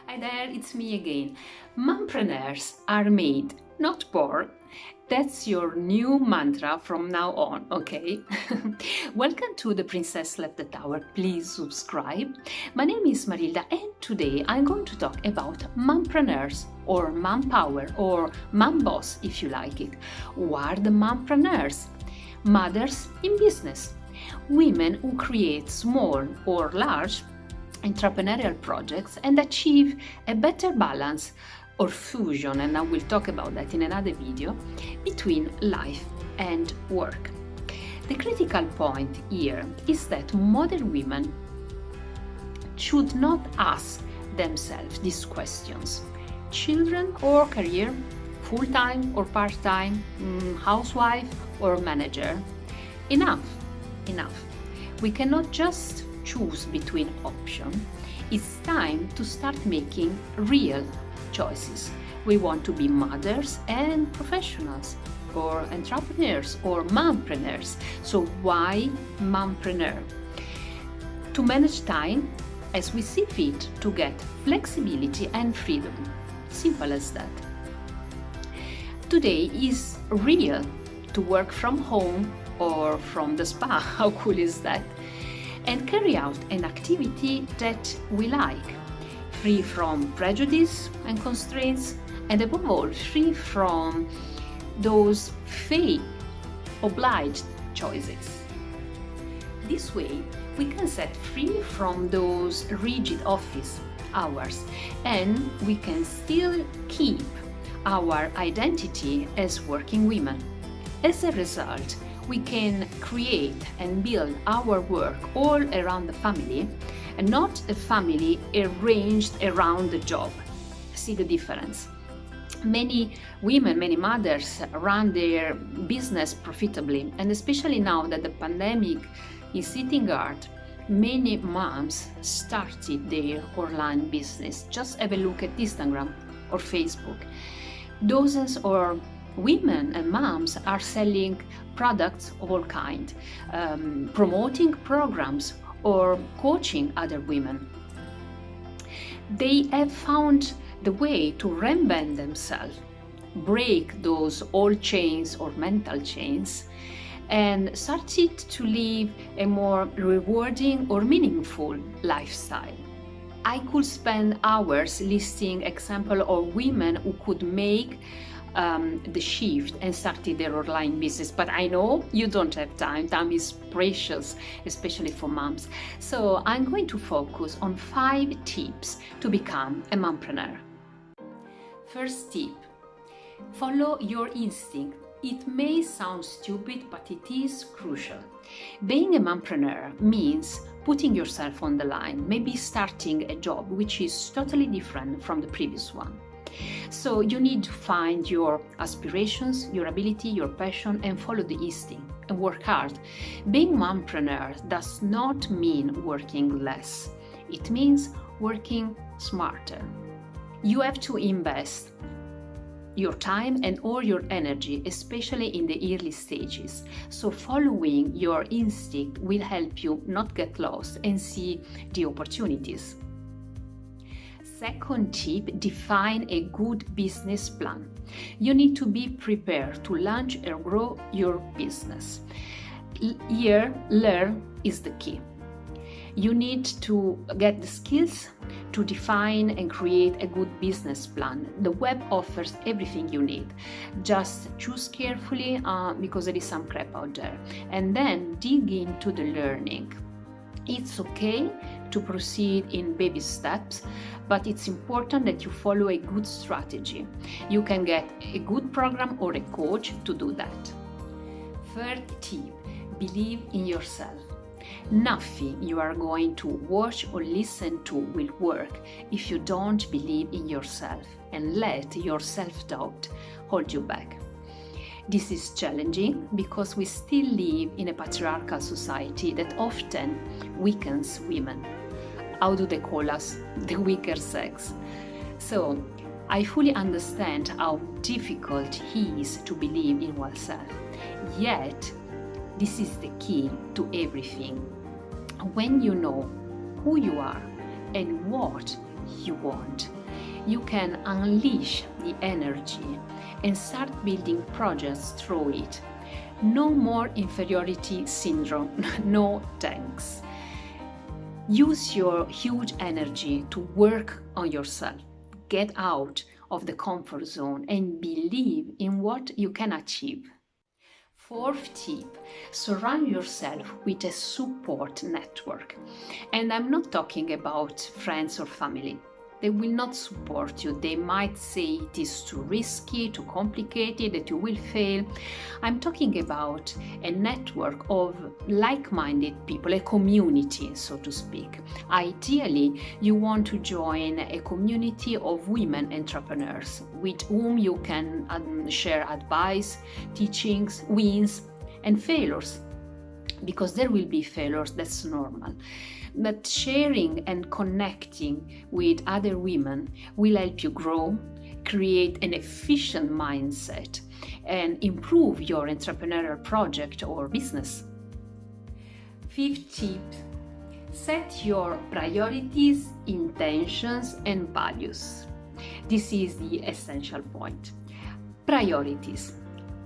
Hi there, it's me again. Mompreneurs are made, not born. That's your new mantra from now on, okay? Welcome to The Princess Left the Tower. Please subscribe. My name is Marilda and today I'm going to talk about mompreneurs or mom power or mom boss if you like it. Who are the mompreneurs? Mothers in business. Women who create small or large entrepreneurial projects and achieve a better balance or fusion, and I will talk about that in another video, between life and work. The critical point here is that modern women should not ask themselves these questions. Children or career, full-time or part-time, housewife or manager. Enough. We cannot just choose between options. It's time to start making real choices. We want to be mothers and professionals, or entrepreneurs or mompreneurs. So why mompreneur? To manage time as we see fit, to get flexibility and freedom. Simple as that. Today is real to work from home or from the spa. How cool is that? And carry out an activity that we like, free from prejudice and constraints, and above all, free from those fate obliged choices. This way, we can set free from those rigid office hours, and we can still keep our identity as working women. As a result, we can create and build our work all around the family and not a family arranged around the job. See the difference? Many women, many mothers run their business profitably, and especially now that the pandemic is hitting hard, many moms started their online business. Just have a look at Instagram or Facebook. Dozens of women and moms are selling products of all kinds, promoting programs or coaching other women. They have found the way to reinvent themselves, break those old chains or mental chains, and started to live a more rewarding or meaningful lifestyle. I could spend hours listing examples of women who could make the shift and started their online business, but I know you don't have time. Time is precious, especially for moms. So I'm going to focus on 5 tips to become a mompreneur. First tip: follow your instinct. It may sound stupid, but it is crucial. Being a mompreneur means putting yourself on the line, maybe starting a job which is totally different from the previous one. So you need to find your aspirations, your ability, your passion, and follow the instinct and work hard. Being mompreneur does not mean working less. It means working smarter. You have to invest your time and all your energy, especially in the early stages. So following your instinct will help you not get lost and see the opportunities. Second tip: define a good business plan. You need to be prepared to launch or grow your business. Here, learn is the key. You need to get the skills to define and create a good business plan. The web offers everything you need. Just choose carefully because there is some crap out there. And then dig into the learning. It's okay to proceed in baby steps, but it's important that you follow a good strategy. You can get a good program or a coach to do that. Third tip: believe in yourself. Nothing you are going to watch or listen to will work if you don't believe in yourself and let your self-doubt hold you back. This is challenging because we still live in a patriarchal society that often weakens women. How do they call us? The weaker sex. So I fully understand how difficult it is to believe in oneself. Yet, this is the key to everything. When you know who you are and what you want, you can unleash the energy and start building projects through it. No more inferiority syndrome, no thanks. Use your huge energy to work on yourself. Get out of the comfort zone and believe in what you can achieve. Fourth tip, surround yourself with a support network. And I'm not talking about friends or family. They will not support you. They might say it is too risky, too complicated, that you will fail. I'm talking about a network of like-minded people, a community, so to speak. Ideally, you want to join a community of women entrepreneurs with whom you can share advice, teachings, wins, and failures. Because there will be failures, that's normal. But sharing and connecting with other women will help you grow, create an efficient mindset, and improve your entrepreneurial project or business. Fifth tip, set your priorities, intentions, and values. This is the essential point. Priorities.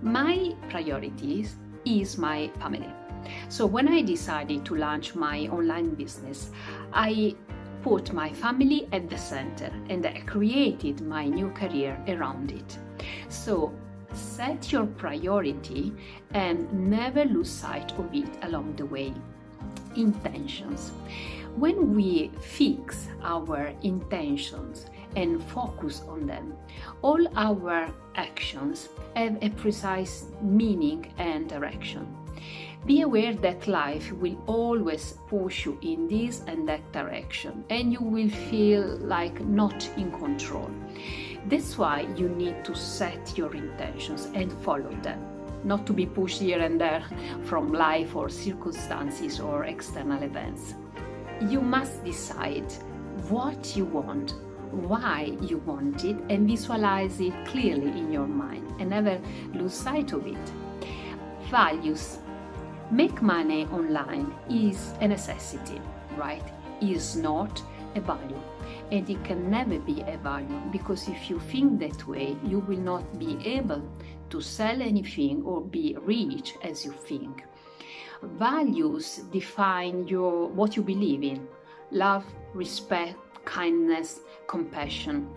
My priorities is my family. So when I decided to launch my online business, I put my family at the center and I created my new career around it. So set your priority and never lose sight of it along the way. Intentions. When we fix our intentions and focus on them, all our actions have a precise meaning and direction. Be aware that life will always push you in this and that direction, and you will feel like not in control. That's why you need to set your intentions and follow them, not to be pushed here and there from life or circumstances or external events. You must decide what you want, why you want it, and visualize it clearly in your mind and never lose sight of it. Values. Make money online is a necessity, right? Is not a value. And it can never be a value, because if you think that way, you will not be able to sell anything or be rich as you think. Values define what you believe in: love, respect, kindness, compassion.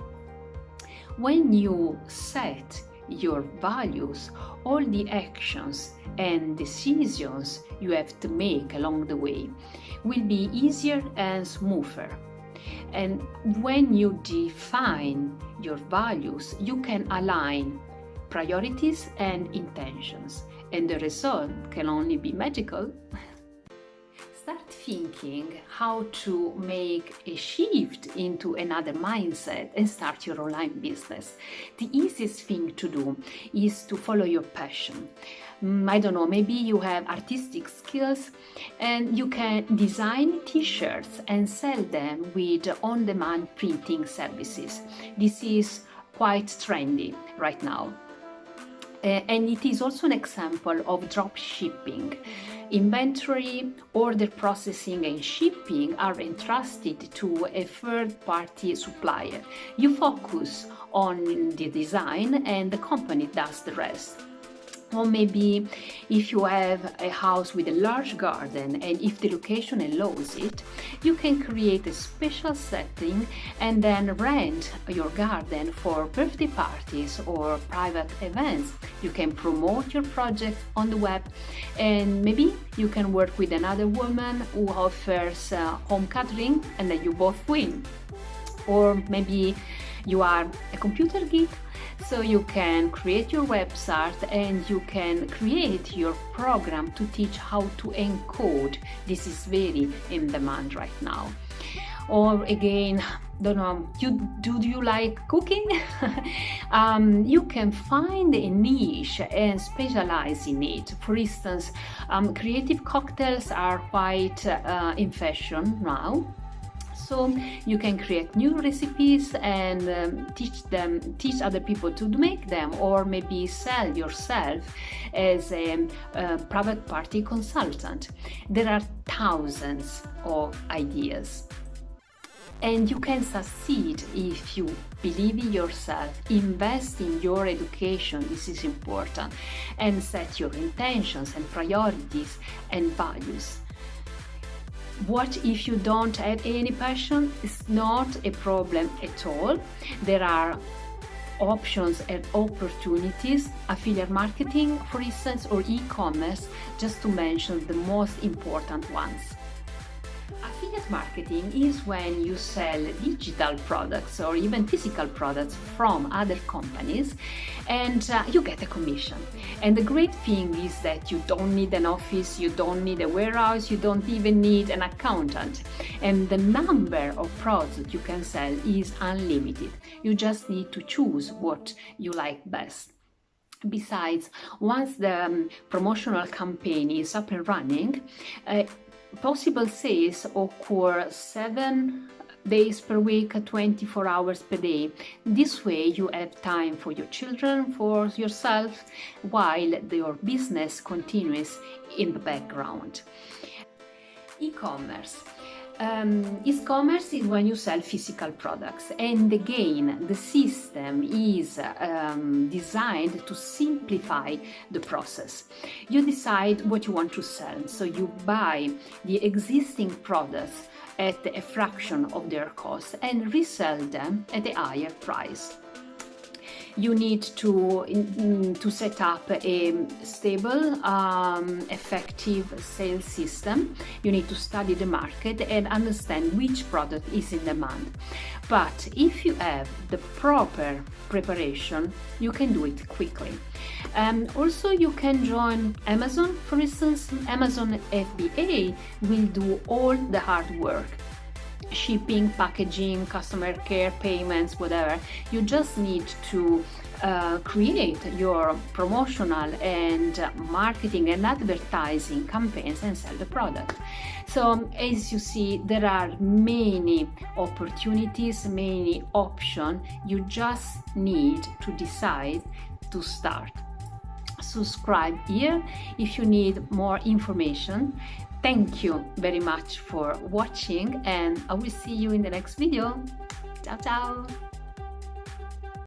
When you set your values, all the actions and decisions you have to make along the way will be easier and smoother. And when you define your values, you can align priorities and intentions, and the result can only be magical. Start thinking how to make a shift into another mindset and start your online business. The easiest thing to do is to follow your passion. I don't know, maybe you have artistic skills and you can design t-shirts and sell them with on-demand printing services. This is quite trendy right now. And it is also an example of drop shipping. Inventory, order processing, and shipping are entrusted to a third-party supplier. You focus on the design and the company does the rest. Or maybe if you have a house with a large garden and if the location allows it, you can create a special setting and then rent your garden for birthday parties or private events. You can promote your project on the web, and maybe you can work with another woman who offers home catering, and then you both win. Or maybe you are a computer geek, so you can create your website and you can create your program to teach how to encode. This is very in demand right now. Or again, don't know, do you like cooking? You can find a niche and specialize in it. For instance, creative cocktails are quite in fashion now. So you can create new recipes and teach other people to make them, or maybe sell yourself as a private party consultant. There are thousands of ideas. And you can succeed if you believe in yourself, invest in your education, this is important, and set your intentions and priorities and values. What if you don't have any passion? It's not a problem at all. There are options and opportunities, affiliate marketing, for instance, or e-commerce, just to mention the most important ones. Affiliate marketing is when you sell digital products or even physical products from other companies, and you get a commission. And the great thing is that you don't need an office, you don't need a warehouse, you don't even need an accountant. And the number of products that you can sell is unlimited. You just need to choose what you like best. Besides, once the promotional campaign is up and running, possible sales occur 7 days per week, 24 hours per day. This way you have time for your children, for yourself, while your business continues in the background. E-commerce. E-commerce is when you sell physical products, and again the system is designed to simplify the process. You decide what you want to sell, so you buy the existing products at a fraction of their cost and resell them at a higher price. You need to set up a stable, effective sales system. You need to study the market and understand which product is in demand. But if you have the proper preparation, you can do it quickly. Also, you can join Amazon. For instance, Amazon FBA will do all the hard work. Shipping, packaging, customer care, payments, whatever. You just need to create your promotional and marketing and advertising campaigns and sell the product. So as you see, there are many opportunities, many options. You just need to decide to start. Subscribe here if you need more information. Thank you very much for watching, and I will see you in the next video. Ciao, ciao!